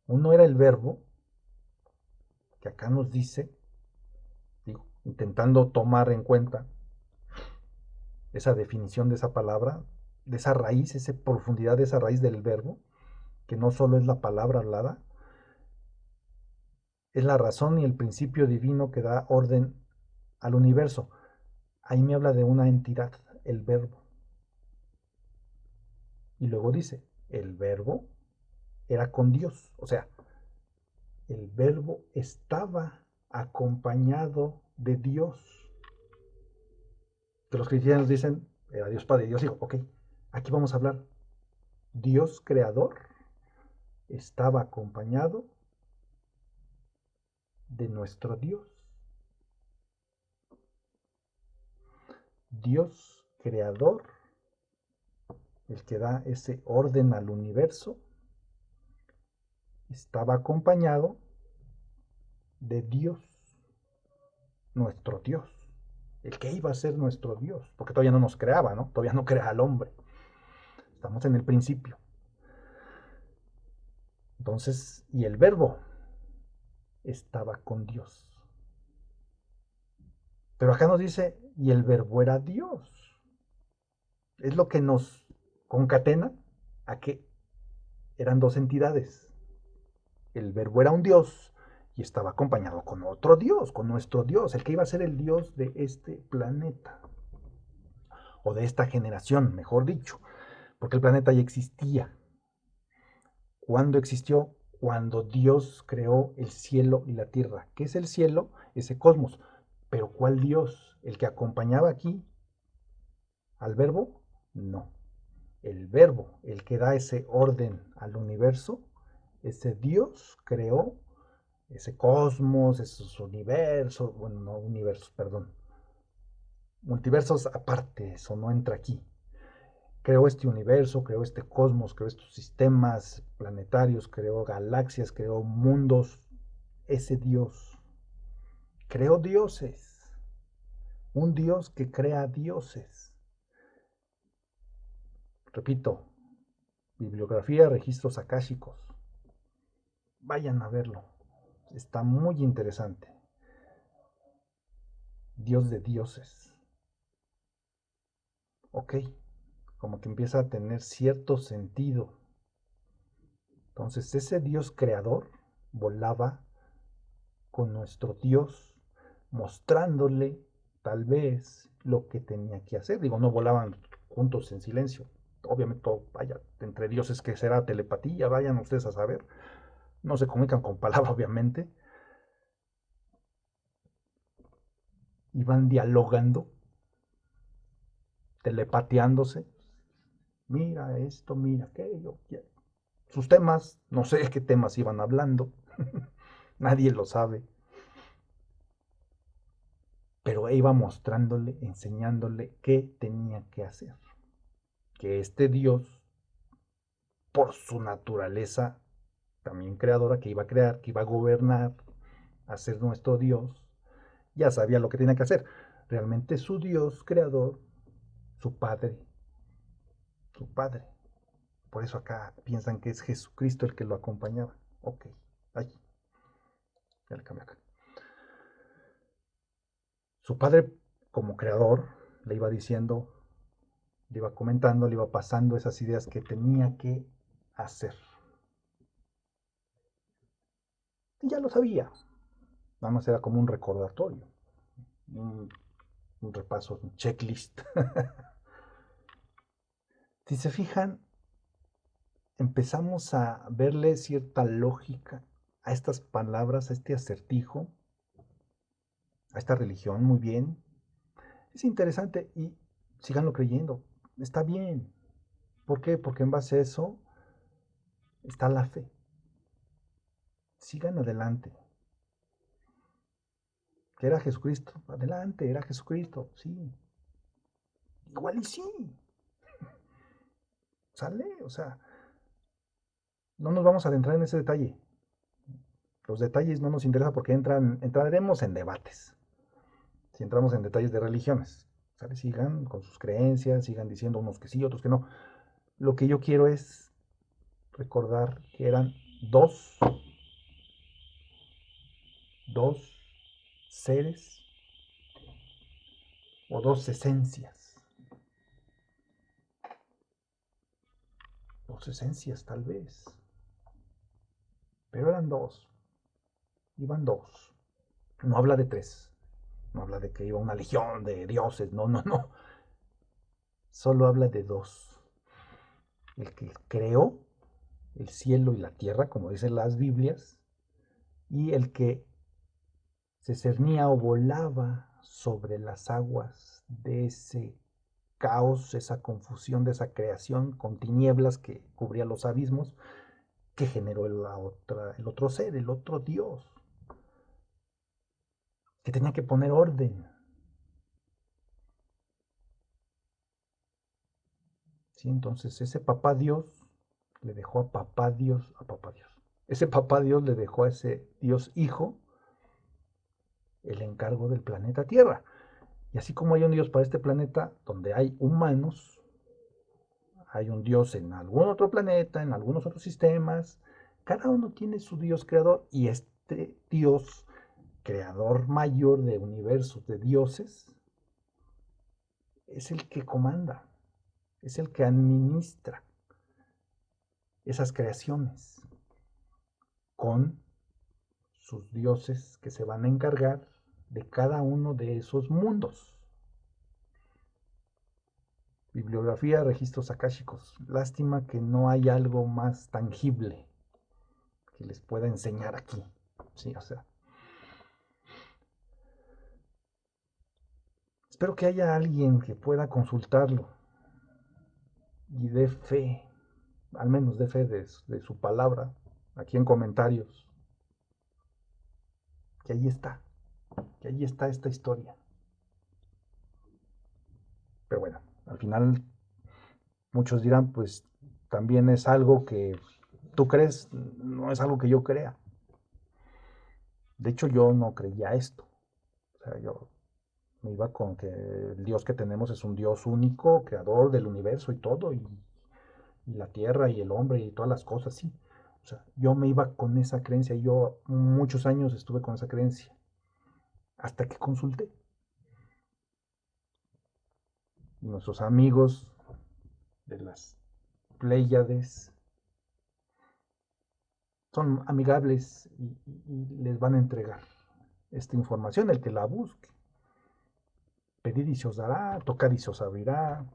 S1: Uno era el verbo, que acá nos dice, digo, intentando tomar en cuenta esa definición de esa palabra, de esa raíz, esa profundidad de esa raíz del verbo, que no solo es la palabra hablada, es la razón y el principio divino que da orden al universo. Ahí me habla de una entidad, el verbo. Y luego dice, el verbo era con Dios, o sea, el verbo estaba acompañado de Dios. Que los cristianos dicen, era Dios Padre y Dios Hijo. Ok, aquí vamos a hablar. Dios Creador estaba acompañado de nuestro Dios. Dios Creador, el que da ese orden al universo, estaba acompañado de Dios, nuestro Dios, el que iba a ser nuestro Dios, porque todavía no nos creaba, ¿no? Todavía no crea al hombre. Estamos en el principio. Entonces, y el verbo estaba con Dios. Pero acá nos dice, y el verbo era Dios. Es lo que nos concatena a que eran dos entidades. El verbo era un Dios y estaba acompañado con otro Dios, con nuestro Dios, el que iba a ser el Dios de este planeta, o de esta generación, mejor dicho, porque el planeta ya existía. ¿Cuándo existió? Cuando Dios creó el cielo y la tierra. ¿Qué es el cielo? Ese cosmos. Pero ¿cuál Dios? ¿El que acompañaba aquí al verbo? No. El verbo, el que da ese orden al universo, ese Dios creó ese cosmos, esos universos, bueno, no universos, perdón, multiversos aparte, eso no entra aquí. Creó este universo, creó este cosmos, creó estos sistemas planetarios, creó galaxias, creó mundos. Ese Dios creó dioses, un Dios que crea dioses. Repito, bibliografía, registros akáshicos. Vayan a verlo, está muy interesante. Dios de dioses. Ok, como que empieza a tener cierto sentido. Entonces ese Dios creador volaba con nuestro Dios, mostrándole tal vez lo que tenía que hacer. Digo, no volaban juntos en silencio. Obviamente, vaya, entre dioses que será telepatía, vayan ustedes a saber. No se comunican con palabras, obviamente. Y van dialogando, telepateándose. Mira esto, mira aquello. Sus temas, no sé qué temas iban hablando. Nadie lo sabe. Pero iba mostrándole, enseñándole qué tenía que hacer. Que este Dios, por su naturaleza también creadora, que iba a crear, que iba a gobernar, a ser nuestro Dios, ya sabía lo que tenía que hacer. Realmente su Dios creador, su Padre, su Padre. Por eso acá piensan que es Jesucristo el que lo acompañaba. Ok, ahí, ya le cambié acá. Su Padre, como creador, le iba diciendo, le iba comentando, le iba pasando esas ideas que tenía que hacer. Y ya lo sabía. Nada más era como un recordatorio, un, un repaso, un checklist. Si se fijan, empezamos a verle cierta lógica a estas palabras, a este acertijo, a esta religión, muy bien. Es interesante y síganlo creyendo. Está bien. ¿Por qué? Porque en base a eso está la fe. Sigan adelante. Que era Jesucristo. Adelante, era Jesucristo. Sí. Igual y sí. Sale. O sea, no nos vamos a adentrar en ese detalle. Los detalles no nos interesan porque entraremos en debates. Si entramos en detalles de religiones. ¿Sale? Sigan con sus creencias, sigan diciendo unos que sí, otros que no. Lo que yo quiero es recordar que eran dos seres o dos esencias. Dos esencias tal vez. Pero eran dos. Iban dos. No habla de tres. No habla de que iba una legión de dioses. No, no, no. Solo habla de dos. El que creó el cielo y la tierra, como dicen las Biblias, y el que se cernía o volaba sobre las aguas de ese caos, esa confusión, de esa creación con tinieblas que cubría los abismos, que generó el otro ser, el otro Dios, que tenía que poner orden. ¿Sí? Entonces ese papá Dios le dejó a papá Dios, a papá Dios. Ese papá Dios le dejó a ese Dios Hijo el encargo del planeta Tierra. Y así como hay un Dios para este planeta donde hay humanos, hay un Dios en algún otro planeta, en algunos otros sistemas. Cada uno tiene su Dios creador y este Dios creador mayor de universos, de dioses, es el que comanda, es el que administra esas creaciones con sus dioses que se van a encargar de cada uno de esos mundos. Bibliografía, registros akáshicos. Lástima que no hay algo más tangible que les pueda enseñar aquí. Sí, o sea, espero que haya alguien que pueda consultarlo y dé fe, al menos dé fe de su palabra, aquí en comentarios, que que allí está esta historia. Pero bueno, al final muchos dirán, pues también es algo que tú crees, no es algo que yo crea. De hecho, yo no creía esto. O sea, yo me iba con que el Dios que tenemos es un Dios único, creador del universo y todo, y la tierra y el hombre y todas las cosas, sí. O sea, yo me iba con esa creencia, yo muchos años estuve con esa creencia, hasta que consulté. nuestros amigos de las Pléyades son amigables y les van a entregar esta información, el que la busque. Pedid y se os dará, tocad y se os abrirá.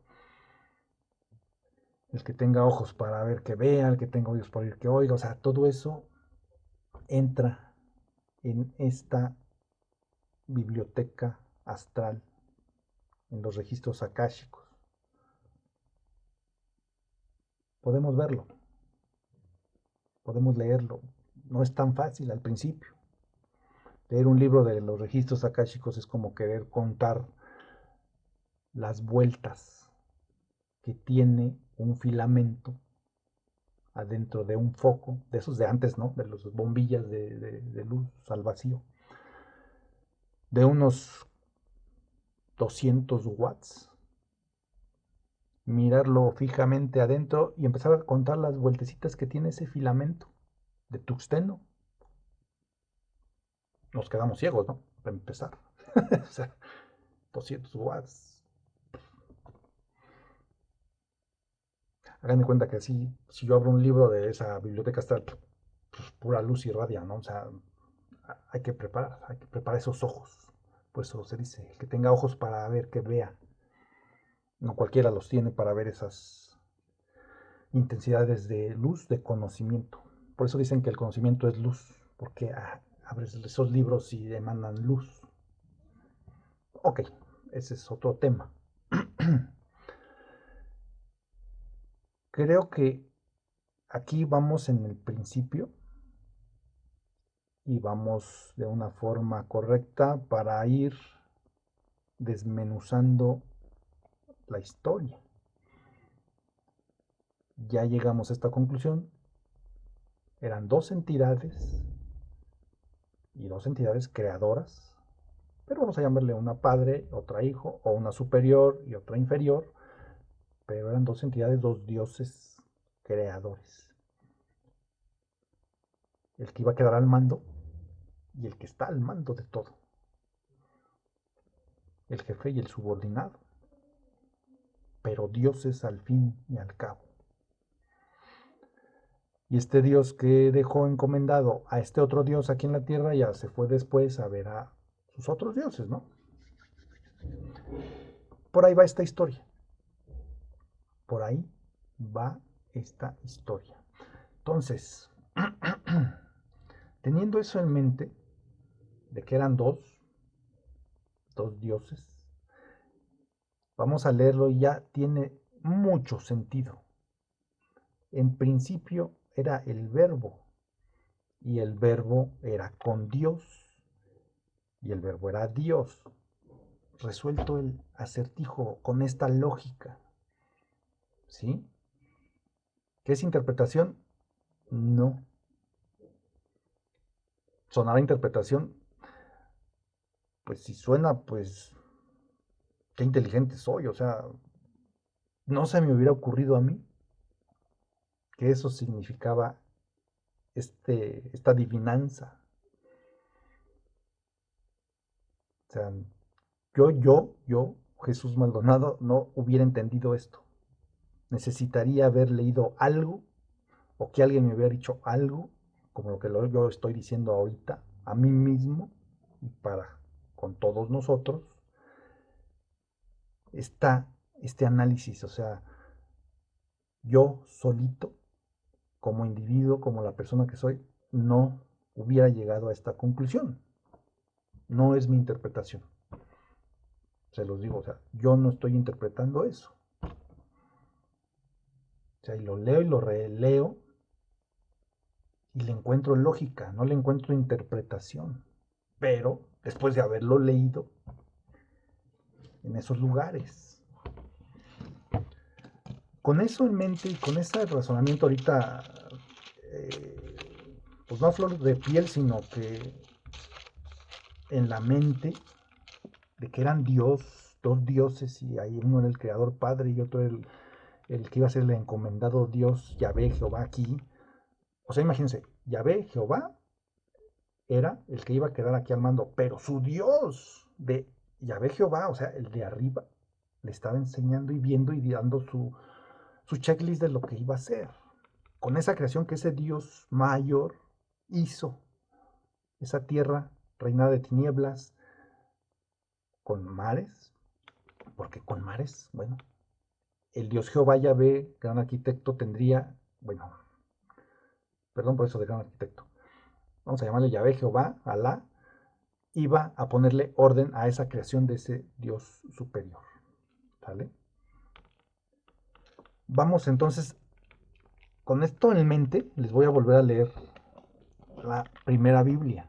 S1: El que tenga ojos para ver que vea, el que tenga oídos para oír que oiga, o sea, todo eso entra en esta biblioteca astral, en los registros akáshicos. Podemos verlo, podemos leerlo. No es tan fácil al principio. Leer un libro de los registros akáshicos es como querer contar las vueltas que tiene un filamento adentro de un foco, de esos de antes, ¿no? De las bombillas de luz al vacío, de unos 200 watts. Mirarlo fijamente adentro y empezar a contar las vueltecitas que tiene ese filamento de tuxteno. Nos quedamos ciegos, ¿no? Para empezar. O sea, 200 watts. Hagan de cuenta que así, si yo abro un libro de esa biblioteca astral, pues, pura luz y radia, ¿no? O sea, hay que preparar esos ojos. Por eso se dice, el que tenga ojos para ver, que vea. No cualquiera los tiene para ver esas intensidades de luz, de conocimiento. Por eso dicen que el conocimiento es luz, porque abres esos libros y emanan luz. Ok, ese es otro tema. Creo que aquí vamos en el principio y vamos de una forma correcta para ir desmenuzando la historia. Ya llegamos a esta conclusión. Eran dos entidades y dos entidades creadoras, pero vamos a llamarle una padre, otra hijo, o una superior y otra inferior, pero eran dos entidades, dos dioses creadores. El que iba a quedar al mando y el que está al mando de todo. El jefe y el subordinado, pero dioses al fin y al cabo. Y este dios que dejó encomendado a este otro dios aquí en la tierra ya se fue después a ver a sus otros dioses, ¿no? Por ahí va esta historia. Por ahí va esta historia. Entonces, teniendo eso en mente, de que eran dos dioses, vamos a leerlo y ya tiene mucho sentido. En principio era el verbo, y el verbo era con Dios, y el verbo era Dios. Resuelto el acertijo con esta lógica, ¿sí? ¿Qué es interpretación? No. Sonará interpretación, pues si suena, pues qué inteligente soy, o sea, no se me hubiera ocurrido a mí que eso significaba esta adivinanza. O sea, yo, Jesús Maldonado, no hubiera entendido esto. Necesitaría haber leído algo o que alguien me hubiera dicho algo, como lo que yo estoy diciendo ahorita, a mí mismo y para con todos nosotros, está este análisis, o sea, yo solito, como individuo, como la persona que soy, no hubiera llegado a esta conclusión. No es mi interpretación. Se los digo, o sea, yo no estoy interpretando eso. O sea, y lo leo y lo releo y le encuentro lógica, no le encuentro interpretación. Pero después de haberlo leído en esos lugares. Con eso en mente y con ese razonamiento ahorita, pues no a flor de piel, sino que en la mente de que eran dos dioses, y ahí uno era el creador padre y otro el que iba a ser el encomendado Dios, Yahvé, Jehová aquí. O sea, imagínense, Yahvé, Jehová, era el que iba a quedar aquí al mando, pero su Dios de Yahvé, Jehová, o sea, el de arriba, Le estaba enseñando y viendo y dando su checklist de lo que iba a hacer. Con esa creación que ese Dios mayor hizo, esa tierra reinada de tinieblas, con mares, porque con mares, bueno, el Dios Jehová Yahvé, gran arquitecto, tendría, bueno, perdón por eso de gran arquitecto, vamos a llamarle Yahvé Jehová, Alá, iba a ponerle orden a esa creación de ese Dios superior. ¿Vale? Vamos entonces, con esto en mente, les voy a volver a leer la primera Biblia.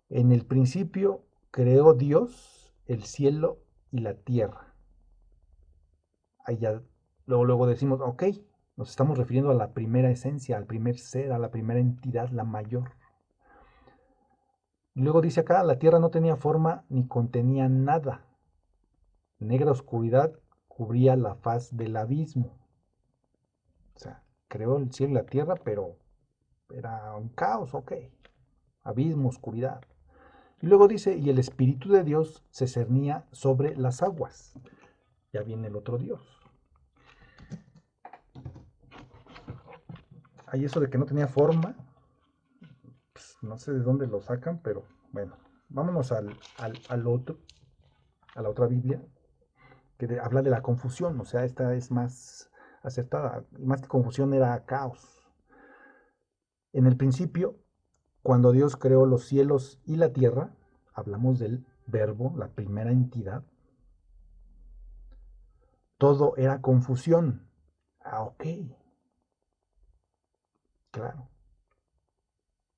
S1: En el principio creó Dios el cielo y la tierra. Allá, luego decimos, ok, nos estamos refiriendo a la primera esencia, al primer ser, a la primera entidad, la mayor. Luego dice acá, la tierra no tenía forma ni contenía nada. Negra oscuridad cubría la faz del abismo. O sea, creó el cielo y la tierra, pero era un caos, ok. Abismo, oscuridad. Y luego dice, y el Espíritu de Dios se cernía sobre las aguas. Ya viene el otro Dios. Hay eso de que no tenía forma. Pues, no sé de dónde lo sacan, pero bueno. Vámonos al otro, a la otra Biblia, que habla de la confusión. O sea, esta es más acertada. Más que confusión era caos. En el principio, cuando Dios creó los cielos y la tierra, hablamos del verbo, la primera entidad, todo era confusión. Ah, ok, claro,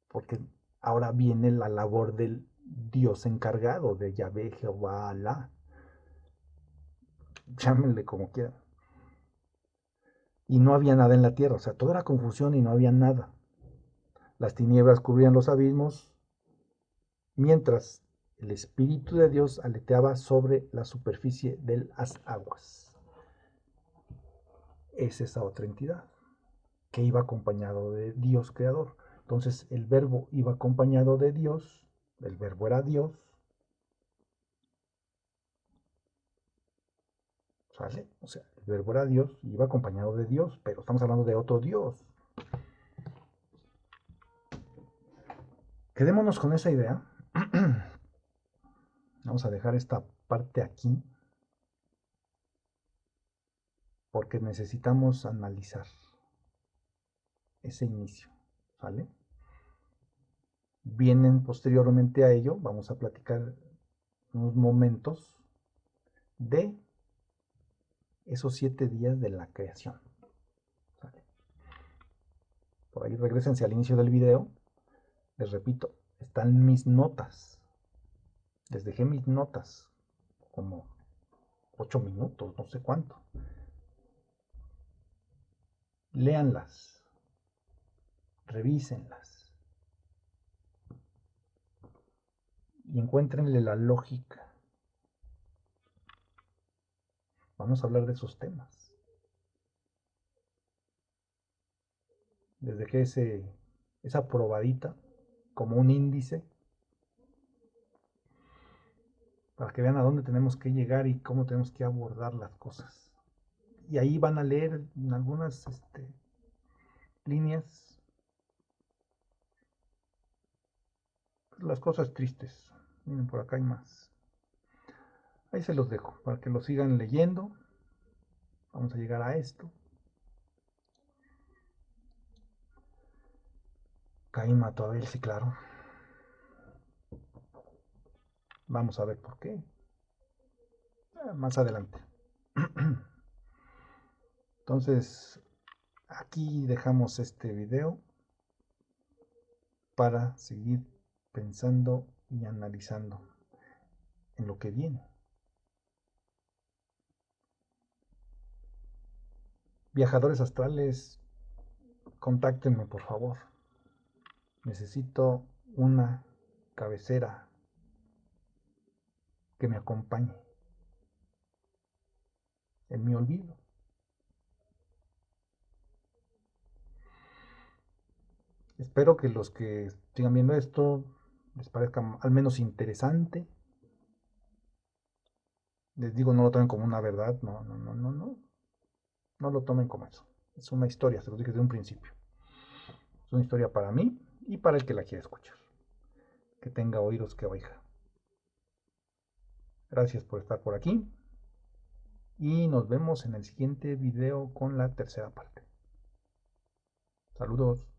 S1: porque ahora viene la labor del Dios encargado, de Yahvé, Jehová, Alá, llámenle como quieran. Y no había nada en la tierra, o sea, todo era confusión y no había nada. Las tinieblas cubrían los abismos, mientras el Espíritu de Dios aleteaba sobre la superficie de las aguas. Es esa otra entidad que iba acompañado de Dios creador. Entonces el verbo iba acompañado de Dios, el verbo era Dios, ¿sale? O sea, el verbo era Dios y iba acompañado de Dios, pero estamos hablando de otro Dios. Quedémonos con esa idea. Vamos a dejar esta parte aquí porque necesitamos analizar ese inicio, ¿vale? Vienen posteriormente a ello, vamos a platicar unos momentos de esos 7 días de la creación. ¿Vale? Por ahí regresense al inicio del video. Les repito, están mis notas. Les dejé mis notas, como 8 minutos, no sé cuánto. Léanlas, revísenlas y encuéntrenle la lógica. Vamos a hablar de esos temas. Les dejé esa probadita como un índice para que vean a dónde tenemos que llegar y cómo tenemos que abordar las cosas. Y ahí van a leer en algunas líneas las cosas tristes. Miren, por acá hay más. Ahí se los dejo para que lo sigan leyendo. Vamos a llegar a esto. Caín mató a Abel, sí, claro. Vamos a ver por qué. Más adelante. Entonces, aquí dejamos este video para seguir pensando y analizando en lo que viene. Viajadores astrales, contáctenme por favor. Necesito una cabecera que me acompañe en mi olvido. Espero que los que sigan viendo esto les parezca al menos interesante Les digo, no lo tomen como una verdad, no, no, no, no, no. No lo tomen como eso. Es una historia, se lo dije desde un principio. Es una historia para mí y para el que la quiera escuchar. Que tenga oídos que oiga. Gracias por estar por aquí y nos vemos en el siguiente video con la tercera parte. Saludos.